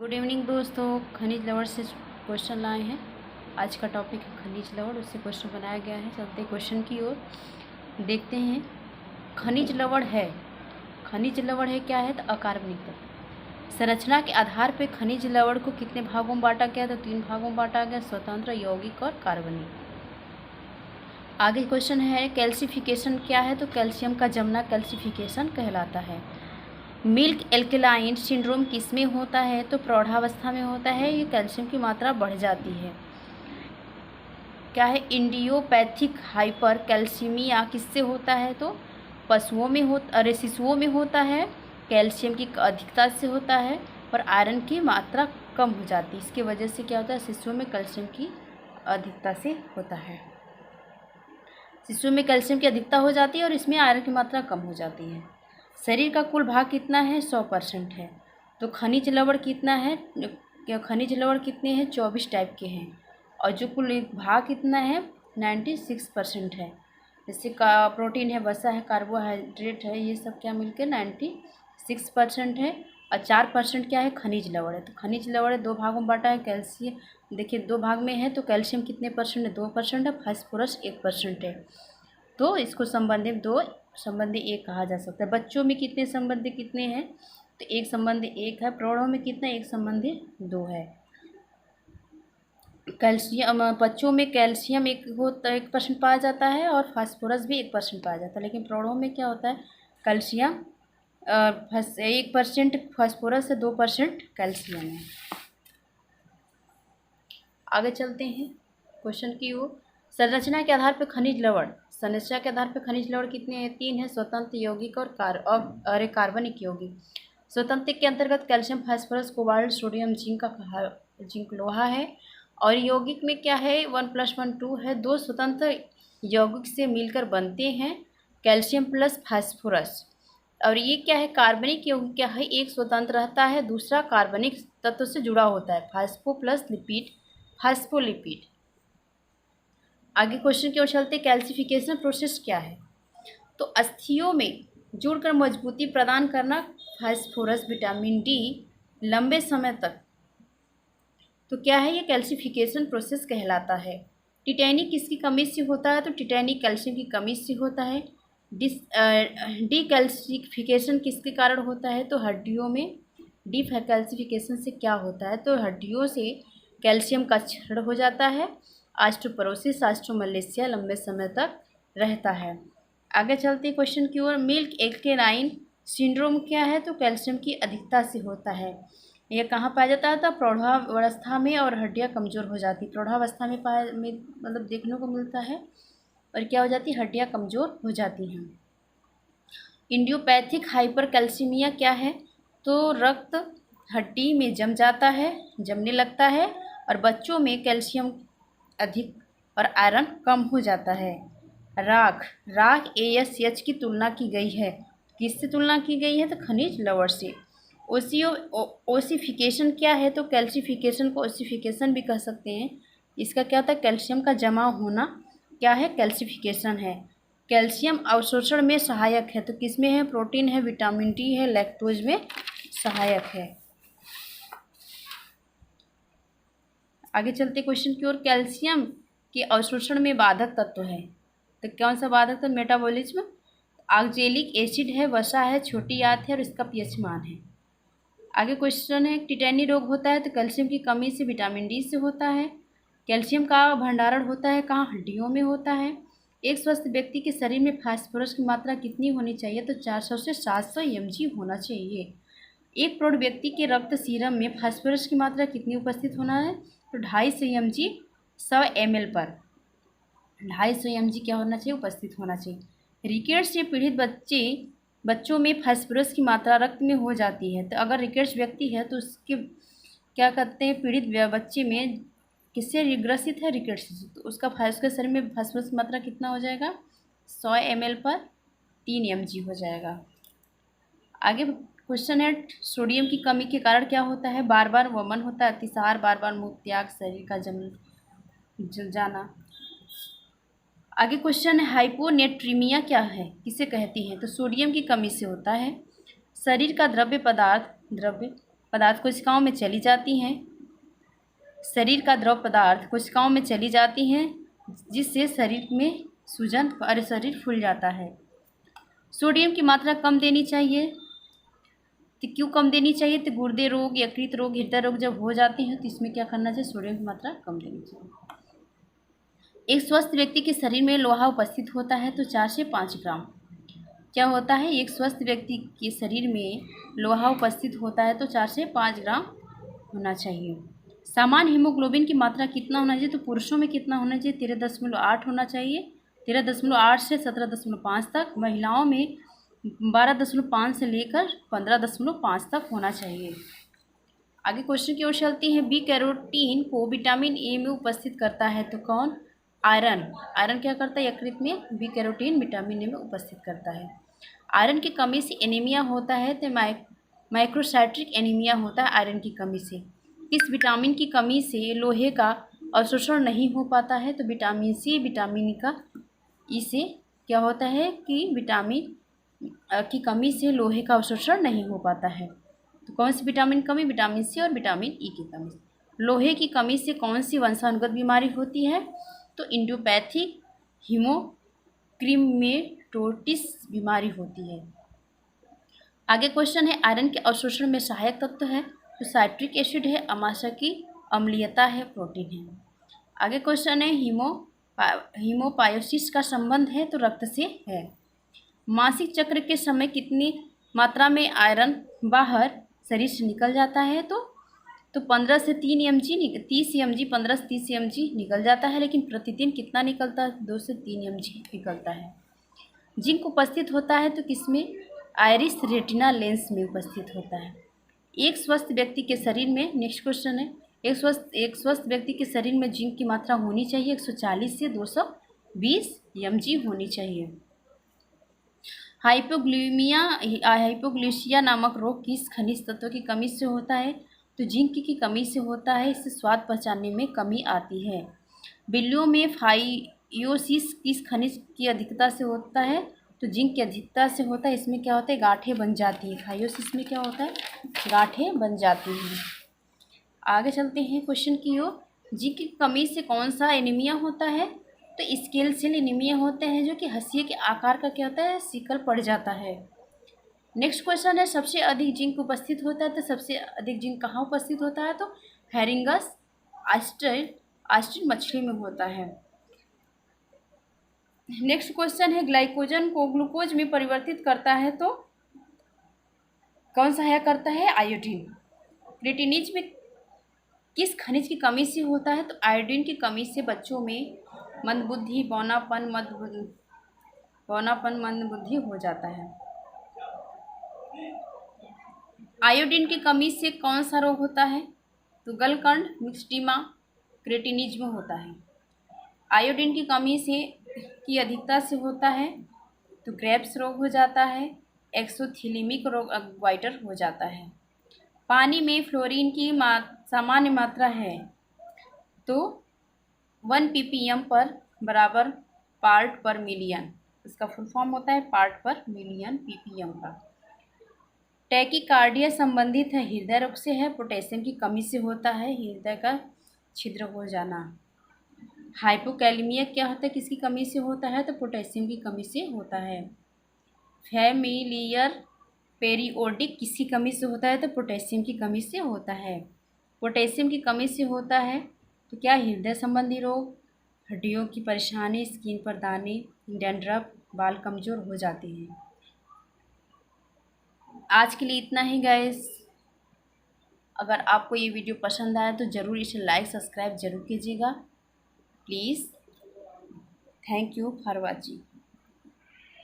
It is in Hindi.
गुड इवनिंग दोस्तों, खनिज लवण से क्वेश्चन लाए हैं। आज का टॉपिक है खनिज लवण, उससे क्वेश्चन बनाया गया है। चलते क्वेश्चन की ओर देखते हैं। खनिज लवण है क्या है? तो अकार्बनिक तत्व। संरचना के आधार पर खनिज लवण को कितने भागों में बांटा गया? तो 3 भागों में बांटा गया, स्वतंत्र, यौगिक और कार्बनिक। आगे क्वेश्चन है कैल्सिफिकेशन क्या है? तो कैल्शियम का जमना कैल्सिफिकेशन कहलाता है। मिल्क एल्कलाइन सिंड्रोम किसमें होता है? तो प्रौढ़ावस्था में होता है। ये कैल्शियम की मात्रा बढ़ जाती है। क्या है? इंडियोपैथिक हाइपर कैल्सीमिया किससे होता है? तो शिशुओं में होता है। कैल्शियम की अधिकता से होता है और आयरन की मात्रा कम हो जाती है। इसकी वजह से क्या होता है? शिशुओं में कैल्शियम की अधिकता से होता है। शिशुओं में कैल्शियम की अधिकता हो जाती है और इसमें आयरन की मात्रा कम हो जाती है। शरीर का कुल भाग कितना है? 100% है। तो खनिज लवण कितना है? खनिज लवण कितने हैं? 24 टाइप के हैं। और जो कुल भाग कितना है? 96% है। जैसे का प्रोटीन है, वसा है, कार्बोहाइड्रेट है, ये सब क्या मिलकर 96% है। और 4% क्या है? खनिज लवण है। तो खनिज लवण 2 भागों में बांटा है। कैल्शियम देखिए 2 भाग में है, तो कैल्शियम कितने परसेंट है? 2% है। फास्फोरस 1% है। तो इसको संबंधी एक कहा जा सकता है। बच्चों में कितने संबंधी कितने हैं? तो एक संबंधी 1 है। प्रौढ़ों में कितना? एक संबंधी 2 है। कैल्शियम बच्चों में कैल्शियम 1% पाया जाता है और फास्फोरस भी 1% पाया जाता है। लेकिन प्रौढ़ों में क्या होता है? कैल्शियम 1% फास्फोरस है, 2% कैल्शियम है। आगे चलते हैं क्वेश्चन की ओर। संरचना के आधार पर खनिज लवण कितने हैं? 3 है। स्वतंत्र, यौगिक और कार्बनिक यौगिक। स्वतंत्र के अंतर्गत calcium, phosphorus, cobalt, sodium, zinc लोहा है। और यौगिक में क्या है? 1+1 2 है। 2 स्वतंत्र यौगिक से मिलकर बनते हैं कैल्शियम प्लस फास्फोरस। और ये क्या है? कार्बनिक यौगिक क्या है? एक स्वतंत्र रहता है, दूसरा कार्बनिक तत्व से जुड़ा होता है। फास्फोलिपिड। आगे क्वेश्चन की ओर चलते। कैल्सिफिकेशन प्रोसेस क्या है? तो अस्थियों में जुड़कर मजबूती प्रदान करना फास्फोरस, विटामिन डी लंबे समय तक। तो क्या है? ये कैल्सिफिकेशन प्रोसेस कहलाता है। टिटैनिक किसकी कमी से होता है? तो टिटैनिक कैल्शियम की कमी से होता है। डीकैल्सिफिकेशन किसके कारण होता है? तो हड्डियों में। डीकैल्सिफिकेशन से क्या होता है? तो हड्डियों से कैल्शियम का क्षरण हो जाता है। ऑस्टियोपोरोसिस, ऑस्टियोमलेशिया लंबे समय तक रहता है। आगे चलते क्वेश्चन की ओर। मिल्क एल्केलाइन सिंड्रोम क्या है? तो कैल्शियम की अधिकता से होता है। यह कहाँ पाया जाता है? तो प्रौढ़ावस्था में, और हड्डियाँ कमज़ोर हो जाती। प्रौढ़ावस्था में मतलब देखने को मिलता है। और क्या हो जाती है? हड्डियाँ कमज़ोर हो जाती हैं। इंडियोपैथिक हाइपर कैल्सीमिया क्या है? तो रक्त हड्डी में जमने लगता है। और बच्चों में कैल्शियम अधिक और आयरन कम हो जाता है। राख ASH की तुलना की गई है। किससे तुलना की गई है? तो खनिज लवण से। ओसिफिकेशन क्या है? तो कैल्सिफिकेशन को ओसिफिकेशन भी कह सकते हैं। इसका क्या होता है? कैल्शियम का जमा होना क्या है? कैल्सिफिकेशन है। कैल्शियम अवशोषण में सहायक है। तो किसमें है? प्रोटीन है, विटामिन डी है, लैक्टोज में सहायक है। आगे चलते क्वेश्चन की ओर। कैल्शियम के अवशोषण में बाधक तत्व है। तो कौन सा बाधक तत्व? मेटाबॉलिज्म। ऑक्जेलिक एसिड है, वसा है, छोटी आंत है और इसका pH मान है। आगे क्वेश्चन है। टिटैनी रोग होता है तो कैल्शियम की कमी से, विटामिन डी से होता है। कैल्शियम का भंडारण होता है कहाँ? हड्डियों में होता है। एक स्वस्थ व्यक्ति के शरीर में फास्फोरस की मात्रा कितनी होनी चाहिए? तो 400 से 700 mg होना चाहिए। एक प्रौढ़ व्यक्ति के रक्त सीरम में फास्फोरस की मात्रा कितनी उपस्थित होना है? तो 250 mg 100 ml पर 250 mg क्या होना चाहिए? उपस्थित होना चाहिए। रिकेट्स से पीड़ित बच्चों में फास्फोरस की मात्रा रक्त में हो जाती है। तो अगर रिकेट्स व्यक्ति है तो उसके क्या कहते हैं? पीड़ित बच्चे में किससे ग्रसित है? रिकेट्स से। तो उसके शरीर में फास्फोरस की मात्रा कितना हो जाएगा? 100 ml पर 3 mg हो जाएगा। आगे क्वेश्चन है। सोडियम की कमी के कारण क्या होता है? बार बार वमन होता है, अतिसार, बार बार मूत्रत्याग, शरीर का जल जाना। आगे क्वेश्चन है। हाइपोनेट्रीमिया क्या है? किसे कहती हैं? तो सोडियम की कमी से होता है। शरीर का द्रव्य पदार्थ कोशिकाओं में चली जाती हैं। शरीर का द्रव पदार्थ कोशिकाओं में चली जाती हैं, जिससे शरीर में सूजन और शरीर फूल जाता है। सोडियम की मात्रा कम देनी चाहिए। तो क्यों कम देनी चाहिए? तो गुर्दे रोग, यकृत रोग, हृदय रोग जब हो जाते हैं तो इसमें क्या करना चाहिए? सोडियम की मात्रा कम देनी चाहिए। एक स्वस्थ व्यक्ति के शरीर में लोहा उपस्थित होता है तो 4 से 5 ग्राम। क्या होता है? एक स्वस्थ व्यक्ति के शरीर में लोहा उपस्थित होता है तो 4 से 5 ग्राम होना चाहिए। सामान्य हीमोग्लोबिन की मात्रा कितना होना चाहिए? तो पुरुषों में कितना होना चाहिए? 13.8 होना चाहिए, 13.8 से 17.5 तक। महिलाओं में 12.5 से लेकर 15.5 तक होना चाहिए। आगे क्वेश्चन की ओर चलती हैं। बी कैरोटीन को विटामिन ए में उपस्थित करता है तो कौन? आयरन। आयरन क्या करता है? यकृत में बी कैरोटीन विटामिन ए में उपस्थित करता है। आयरन की कमी से एनीमिया होता है तो माइक्रोसाइट्रिक एनीमिया होता है आयरन की कमी से। किस विटामिन की कमी से लोहे का अवशोषण नहीं हो पाता है? तो विटामिन सी, विटामिन का ई से क्या होता है कि विटामिन की कमी से लोहे का अवशोषण नहीं हो पाता है। तो कौन सी विटामिन कमी? विटामिन सी और विटामिन ई की कमी। लोहे की कमी से कौन सी वंशानुगत बीमारी होती है? तो इंडियोपैथिक हीमोक्रीमेटोसिस बीमारी होती है। आगे क्वेश्चन है। आयरन के अवशोषण में सहायक तत्व है तो साइट्रिक एसिड है, अमाशय की अम्लीयता है, प्रोटीन है। आगे क्वेश्चन है। हीमोपायोसिस का संबंध है तो रक्त से है। मासिक चक्र के समय कितनी मात्रा में आयरन बाहर शरीर से निकल जाता है? तो 15 से 3 mg 30 mg 15 से 30 mg निकल जाता है, लेकिन प्रतिदिन कितना निकलता है? 2 से 3 mg निकलता है। जिंक उपस्थित होता है तो किसमें? आइरिस रेटिना लेंस में उपस्थित होता है। एक स्वस्थ व्यक्ति के शरीर में, नेक्स्ट क्वेश्चन है, एक स्वस्थ व्यक्ति के शरीर में जिंक की मात्रा होनी चाहिए 140 से 220 mg होनी चाहिए। हाइपोग्लिसिया नामक रोग किस खनिज तत्व की कमी से होता है? तो जिंक की कमी से होता है। इससे स्वाद पहचानने में कमी आती है। बिल्लियों में फाइयोसिस किस खनिज की अधिकता से होता है? तो जिंक की अधिकता से होता है। इसमें क्या होता है? गांठें बन जाती हैं। फाइयोसिस में क्या होता है? गांठें बन जाती हैं। आगे चलते हैं क्वेश्चन की ओर। जिंक की कमी से कौन सा एनीमिया होता है? तो स्केल सेल एनीमिया होते हैं, जो कि हंसिया के आकार का क्या होता है? सिकल पड़ जाता है। नेक्स्ट क्वेश्चन है। सबसे अधिक जिंक उपस्थित होता है तो सबसे अधिक जिंक कहाँ उपस्थित होता है? तो हेरिंगस ऑयस्टर मछली में होता है। नेक्स्ट क्वेश्चन है। ग्लाइकोजन को ग्लूकोज में परिवर्तित करता है तो कौन सहायक करता है? आयोडीन। क्रिएटिनिन में किस खनिज की कमी से होता है? तो आयोडीन की कमी से बच्चों में मंदबुद्धि, मंदबुद्धि हो जाता है। आयोडीन की कमी से कौन सा रोग होता है? तो गलकंड, मिक्सडीमा, क्रेटिनिज्म होता है। आयोडीन की कमी से की अधिकता से होता है तो ग्रेव्स रोग हो जाता है, एक्सोथैलेमिक रोग वाइटर हो जाता है। पानी में फ्लोरीन की सामान्य मात्रा है तो 1 ppm पर बराबर पार्ट पर मिलियन। इसका फुल फॉर्म होता है पार्ट पर मिलियन ppm का। टैकीकार्डिया संबंधित है हृदय रोग से है, पोटेशियम की कमी से होता है, हृदय का छिद्र हो जाना। हाइपोकैलेमिया क्या होता है? किसकी कमी से होता है? तो पोटेशियम की कमी से होता है। फैमिलियर पेरियोडिक किसकी कमी से होता है? तो पोटेशियम की कमी से होता है। पोटेशियम की कमी से होता है तो क्या? हृदय संबंधी रोग, हड्डियों की परेशानी, स्किन पर दाने, डैंड्रफ, बाल कमज़ोर हो जाते हैं। आज के लिए इतना ही गाइस। अगर आपको ये वीडियो पसंद आया तो ज़रूर इसे लाइक सब्सक्राइब ज़रूर कीजिएगा please. Thank you for watching.